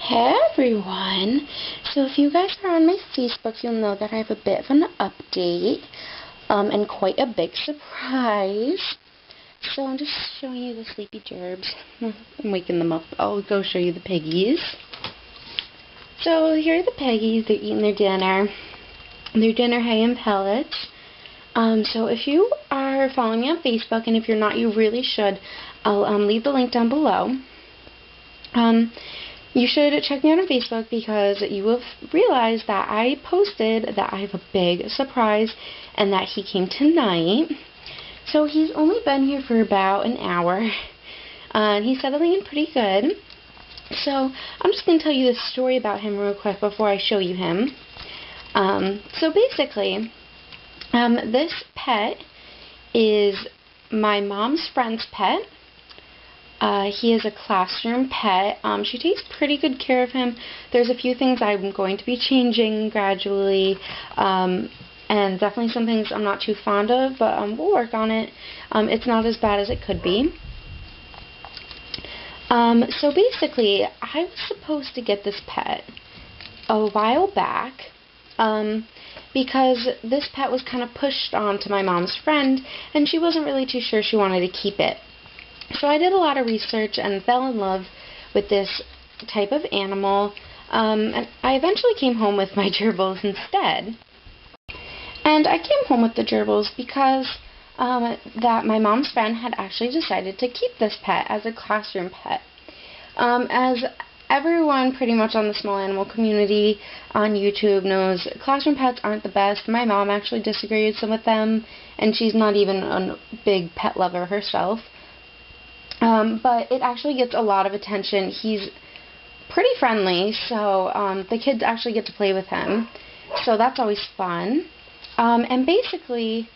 Hey everyone! So if you guys are on my Facebook, you'll know that I have a bit of an update, and quite a big surprise. So I'm just showing you the sleepy gerbs. I'm waking them up. I'll go show you the piggies. So here are the piggies. They're eating their dinner. Their dinner hay and pellets. So if you are following me on Facebook, and if you're not, you really should. I'll leave the link down below. You should check me out on Facebook because you will realize that I posted that I have a big surprise and that he came tonight. So he's only been here for about an hour. And he's settling in pretty good. So I'm just going to tell you the story about him real quick before I show you him. So basically, this pet is my mom's friend's pet. He is a classroom pet. She takes pretty good care of him. There's a few things I'm going to be changing gradually, and definitely some things I'm not too fond of, but we'll work on it. It's not as bad as it could be. So basically, I was supposed to get this pet a while back, because this pet was kind of pushed on to my mom's friend, and she wasn't really too sure she wanted to keep it. So I did a lot of research and fell in love with this type of animal, and I eventually came home with my gerbils instead. And I came home with the gerbils because that my mom's friend had actually decided to keep this pet as a classroom pet. As everyone pretty much on the small animal community on YouTube knows, classroom pets aren't the best. My mom actually disagrees with them, and she's not even a big pet lover herself. But it actually gets a lot of attention. He's pretty friendly, so the kids actually get to play with him. So that's always fun. And basically,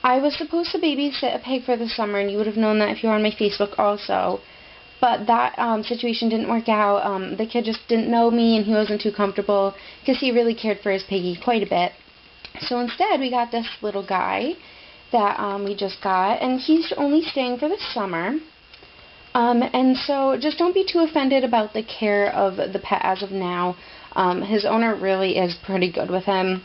I was supposed to babysit a pig for the summer, and you would have known that if you were on my Facebook also. But that situation didn't work out. The kid just didn't know me, and he wasn't too comfortable because he really cared for his piggy quite a bit. So instead, we got this little guy that we just got, and he's only staying for the summer. And so just don't be too offended about the care of the pet as of now. His owner really is pretty good with him.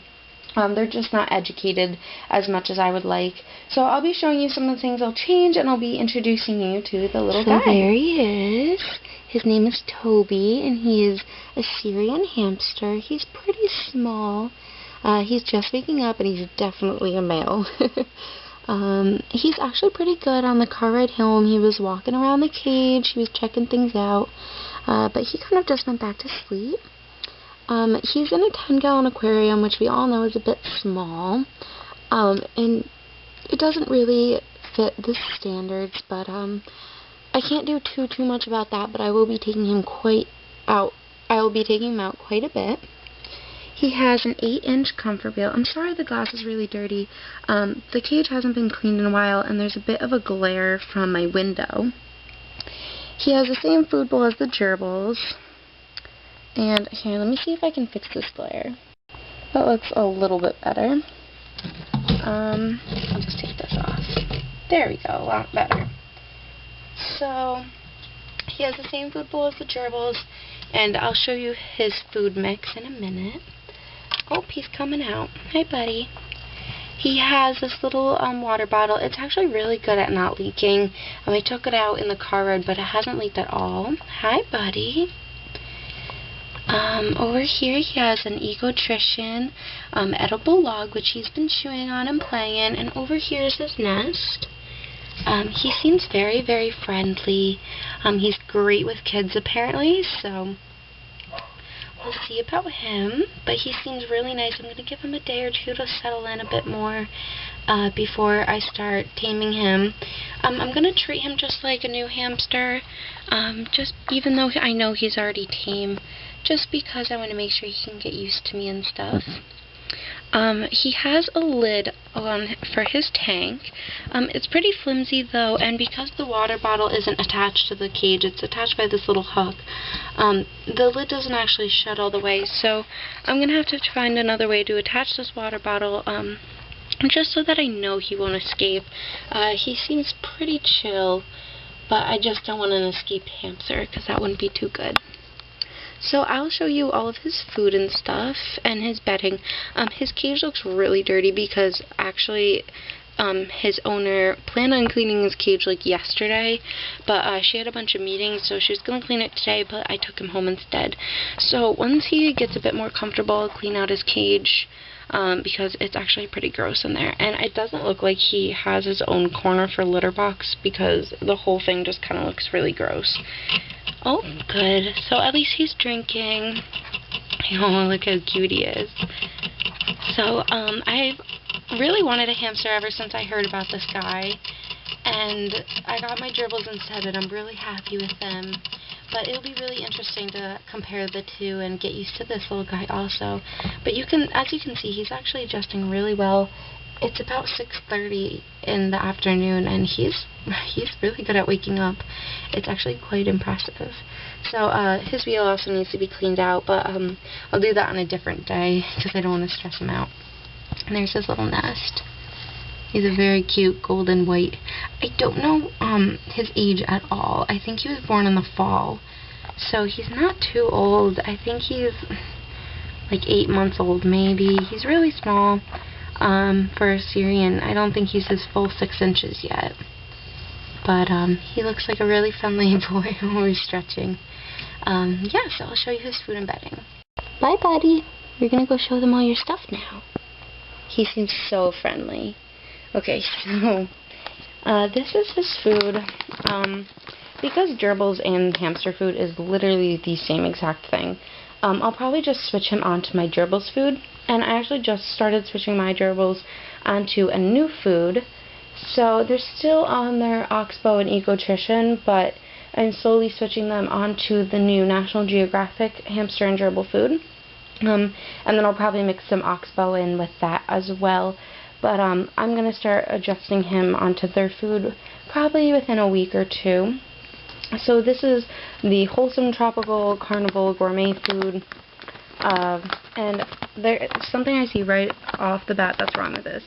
They're just not educated as much as I would like. So I'll be showing you some of the things I'll change, and I'll be introducing you to the little guy. So there he is. His name is Toby, and he is a Syrian hamster. He's pretty small. He's just waking up, and he's definitely a male. He's actually pretty good. On the car ride home, he was walking around the cage, he was checking things out, but he kind of just went back to sleep. He's in a 10-gallon aquarium, which we all know is a bit small, and it doesn't really fit the standards, but I can't do too much about that, but I will be taking him out quite a bit. He has an 8-inch comfort wheel. I'm sorry the glass is really dirty. The cage hasn't been cleaned in a while, and there's a bit of a glare from my window. He has the same food bowl as the gerbils. And here, let me see if I can fix this glare. That looks a little bit better. I'll just take this off. There we go, a lot better. So, he has the same food bowl as the gerbils, and I'll show you his food mix in a minute. Oh, he's coming out. Hi, buddy. He has this little water bottle. It's actually really good at not leaking. I took it out in the car ride, but it hasn't leaked at all. Hi, buddy. Over here he has an Ecotrition edible log, which he's been chewing on and playing. And over here is his nest. He seems very, very friendly. He's great with kids, apparently, so we'll see about him, but he seems really nice. I'm going to give him a day or two to settle in a bit more before I start taming him. I'm going to treat him just like a new hamster, even though I know he's already tame, just because I want to make sure he can get used to me and stuff. He has a lid on for his tank. It's pretty flimsy though, and because the water bottle isn't attached to the cage, it's attached by this little hook, the lid doesn't actually shut all the way, so I'm going to have to find another way to attach this water bottle, just so that I know he won't escape. He seems pretty chill, but I just don't want an escaped hamster, because that wouldn't be too good. So I'll show you all of his food and stuff and his bedding. His cage looks really dirty because actually his owner planned on cleaning his cage like yesterday, but she had a bunch of meetings, so she was going to clean it today, but I took him home instead. So once he gets a bit more comfortable, I'll clean out his cage, because it's actually pretty gross in there. And it doesn't look like he has his own corner for litter box because the whole thing just kind of looks really gross. Oh, good. So at least he's drinking. Oh, look how cute he is. So, I've really wanted a hamster ever since I heard about this guy, and I got my gerbils instead, and I'm really happy with them. But it'll be really interesting to compare the two and get used to this little guy also. But as you can see, he's actually adjusting really well. It's about 6:30 in the afternoon, and he's really good at waking up. It's actually quite impressive. So his wheel also needs to be cleaned out, but I'll do that on a different day because I don't want to stress him out. And there's his little nest. He's a very cute golden white. I don't know his age at all. I think he was born in the fall, so he's not too old. I think he's like 8 months old maybe. He's really small for a Syrian. I don't think he's his full 6 inches yet. But he looks like a really friendly boy when we're stretching. Yeah, so I'll show you his food and bedding. Bye, buddy. We're going to go show them all your stuff now. He seems so friendly. Okay, so this is his food. Because gerbils and hamster food is literally the same exact thing, I'll probably just switch him onto my gerbils food. And I actually just started switching my gerbils onto a new food. So they're still on their Oxbow and Ecotrition, but I'm slowly switching them onto the new National Geographic hamster and gerbil food. And then I'll probably mix some Oxbow in with that as well. But I'm going to start adjusting him onto their food probably within a week or 2. So this is the Wholesome Tropical Carnival Gourmet Food. And there's something I see right off the bat that's wrong with this.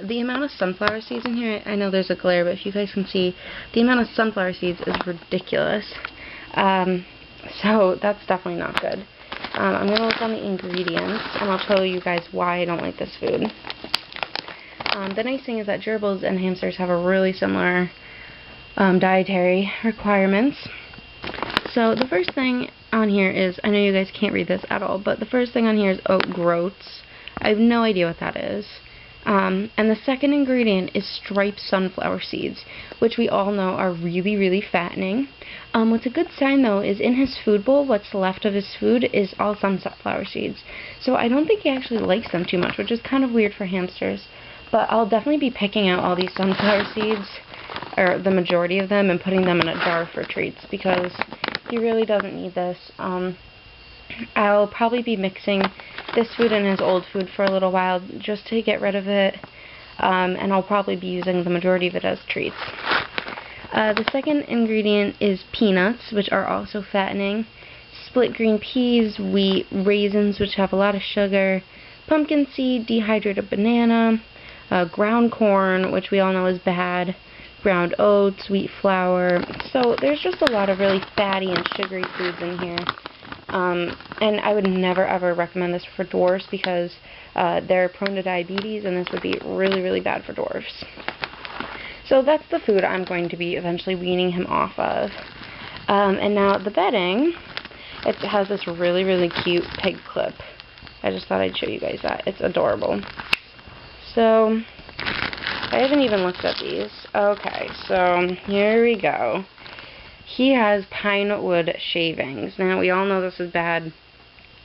The amount of sunflower seeds in here, I know there's a glare, but if you guys can see, the amount of sunflower seeds is ridiculous. So that's definitely not good. I'm going to look on the ingredients, and I'll tell you guys why I don't like this food. The nice thing is that gerbils and hamsters have a really similar dietary requirements. So the first thing on here is, I know you guys can't read this at all, but the first thing on here is oat groats. I have no idea what that is. And the second ingredient is striped sunflower seeds, which we all know are really, really fattening. What's a good sign, though, is in his food bowl, what's left of his food is all sunflower seeds. So I don't think he actually likes them too much, which is kind of weird for hamsters. But I'll definitely be picking out all these sunflower seeds, or the majority of them, and putting them in a jar for treats, because he really doesn't need this. I'll probably be mixing this food and his old food for a little while just to get rid of it, and I'll probably be using the majority of it as treats. The second ingredient is peanuts, which are also fattening, split green peas, wheat, raisins, which have a lot of sugar, pumpkin seed, dehydrated banana, ground corn, which we all know is bad, ground oats, wheat flour. So there's just a lot of really fatty and sugary foods in here. And I would never ever recommend this for dwarfs because they're prone to diabetes, and this would be really, really bad for dwarfs. So that's the food I'm going to be eventually weaning him off of. And now the bedding, it has this really, really cute peg clip. I just thought I'd show you guys that. It's adorable. So I haven't even looked at these. Okay, so here we go. He has pine wood shavings. Now, we all know this is bad.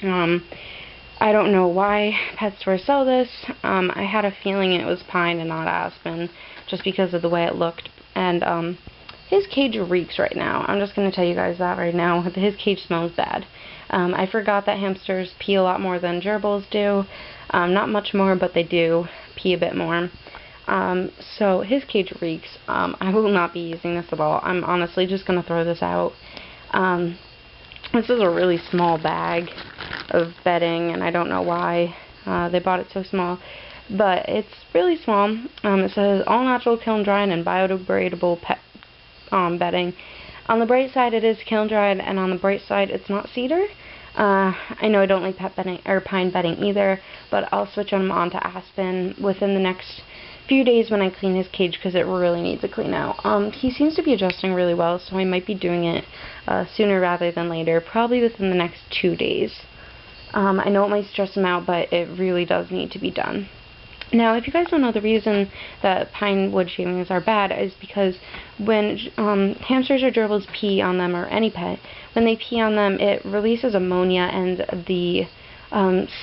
I don't know why pet stores sell this. I had a feeling it was pine and not aspen, just because of the way it looked. And his cage reeks right now. I'm just going to tell you guys that right now. His cage smells bad. I forgot that hamsters pee a lot more than gerbils do. Not much more, but they do pee a bit more. So his cage reeks. I will not be using this at all. I'm honestly just going to throw this out. This is a really small bag of bedding, and I don't know why they bought it so small. But it's really small. It says all natural, kiln dried, and biodegradable pet bedding. On the bright side, it is kiln dried, and on the bright side, it's not cedar. I know I don't like pet bedding or pine bedding either, but I'll switch him onto Aspen within the next few days when I clean his cage because it really needs a clean out. He seems to be adjusting really well, so I might be doing it sooner rather than later, probably within the next 2 days. I know it might stress him out, but it really does need to be done. Now, if you guys don't know, the reason that pine wood shavings are bad is because when hamsters or gerbils pee on them, or any pet, when they pee on them, it releases ammonia, and the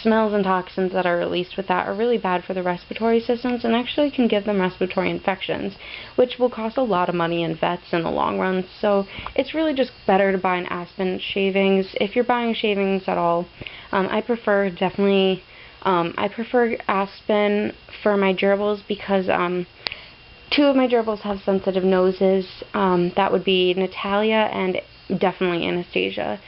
smells and toxins that are released with that are really bad for the respiratory systems and actually can give them respiratory infections, which will cost a lot of money in vets in the long run. So it's really just better to buy an Aspen shavings. If you're buying shavings at all, I prefer Aspen for my gerbils because 2 of my gerbils have sensitive noses. That would be Natalia and definitely Anastasia.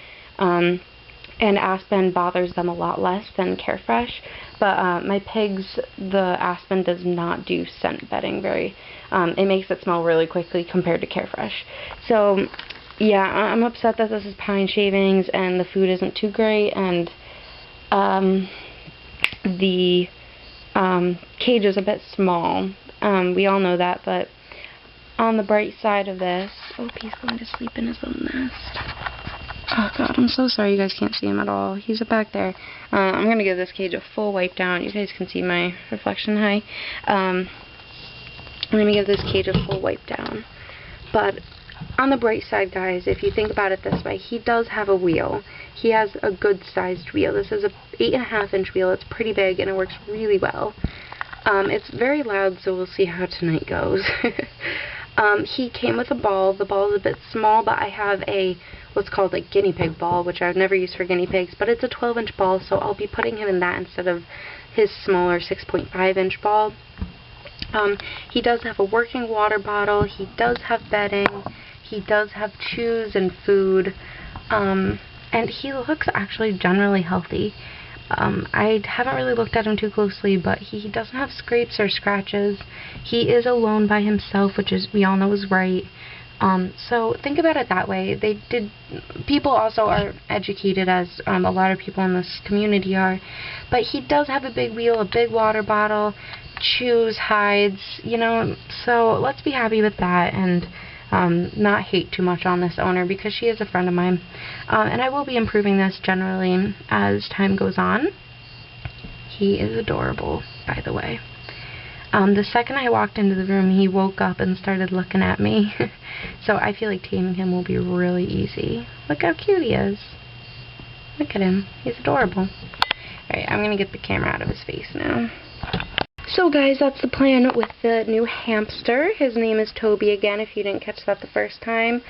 And Aspen bothers them a lot less than Carefresh. But my pigs, the Aspen does not do scent bedding very. It makes it smell really quickly compared to Carefresh. So yeah, I'm upset that this is pine shavings and the food isn't too great, and the cage is a bit small. We all know that, but on the bright side of this, oh, he's going to sleep in his own nest. Oh god, I'm so sorry you guys can't see him at all. He's back there. I'm going to give this cage a full wipe down. You guys can see my reflection. Hi. I'm going to give this cage a full wipe down. But on the bright side, guys, if you think about it this way, he does have a wheel. He has a good-sized wheel. This is a 8.5-inch wheel. It's pretty big, and it works really well. It's very loud, so we'll see how tonight goes. He came with a ball. The ball is a bit small, but I have a what's called a guinea pig ball, which I've never used for guinea pigs, but it's a 12-inch ball, so I'll be putting him in that instead of his smaller 6.5-inch ball. He does have a working water bottle. He does have bedding. He does have chews and food, and he looks actually generally healthy. I haven't really looked at him too closely, but he doesn't have scrapes or scratches. He is alone by himself, which is, we all know, is right. So think about it that way. People also are educated, as a lot of people in this community are, but he does have a big wheel, a big water bottle, chews, hides, you know, so let's be happy with that and not hate too much on this owner, because she is a friend of mine. And I will be improving this generally as time goes on. He is adorable, by the way. The second I walked into the room, he woke up and started looking at me. So I feel like taming him will be really easy. Look how cute he is. Look at him. He's adorable. Alright, I'm going to get the camera out of his face now. So guys, that's the plan with the new hamster. His name is Toby, again, if you didn't catch that the first time.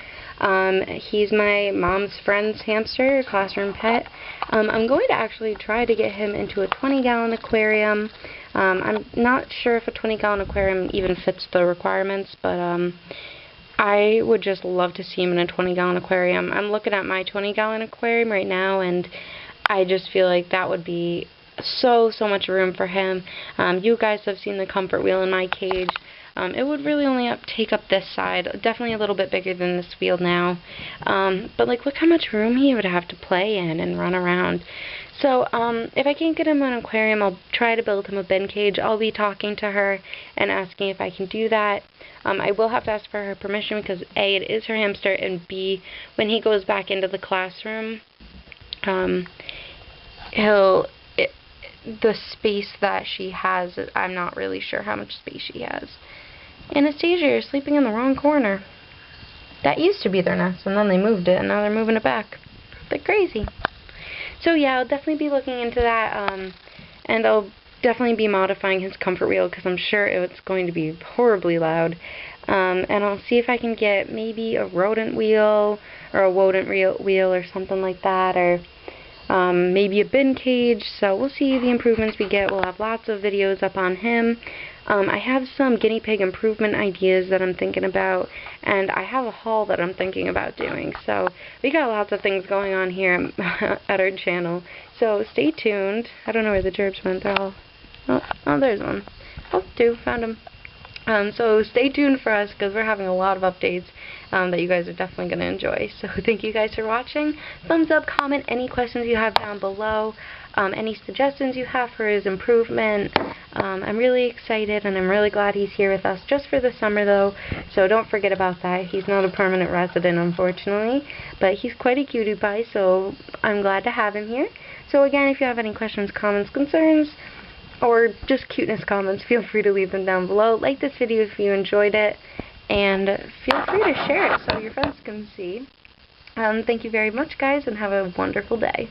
He's my mom's friend's hamster, classroom pet. I'm going to actually try to get him into a 20-gallon aquarium. I'm not sure if a 20-gallon aquarium even fits the requirements, but I would just love to see him in a 20-gallon aquarium. I'm looking at my 20-gallon aquarium right now, and I just feel like that would be so much room for him. You guys have seen the comfort wheel in my cage. It would really only take up this side, definitely a little bit bigger than this wheel now. But like, look how much room he would have to play in and run around. So if I can't get him an aquarium, I'll try to build him a bin cage. I'll be talking to her and asking if I can do that. I will have to ask for her permission because A, it is her hamster, and B, when he goes back into the classroom, the space that she has, I'm not really sure how much space she has. Anastasia, you're sleeping in the wrong corner. That used to be their nest, and then they moved it, and now they're moving it back. They're crazy. So yeah, I'll definitely be looking into that, and I'll definitely be modifying his comfort wheel, because I'm sure it's going to be horribly loud. And I'll see if I can get maybe a rodent wheel, or a rodent wheel, or something like that, or maybe a bin cage. So we'll see the improvements we get. We'll have lots of videos up on him. I have some guinea pig improvement ideas that I'm thinking about, and I have a haul that I'm thinking about doing. So we got lots of things going on here at our channel. So stay tuned. I don't know where the gerbs went. They're all... Oh, there's one. Oh, two. Found him. So stay tuned for us because we're having a lot of updates that you guys are definitely going to enjoy. So thank you guys for watching. Thumbs up, comment any questions you have down below, any suggestions you have for his improvement. I'm really excited and I'm really glad he's here with us just for the summer though, so don't forget about that. He's not a permanent resident unfortunately, but he's quite a cutie pie, so I'm glad to have him here. So again, if you have any questions, comments, concerns, or just cuteness comments, feel free to leave them down below. Like this video if you enjoyed it, and feel free to share it so your friends can see. Thank you very much, guys, and have a wonderful day.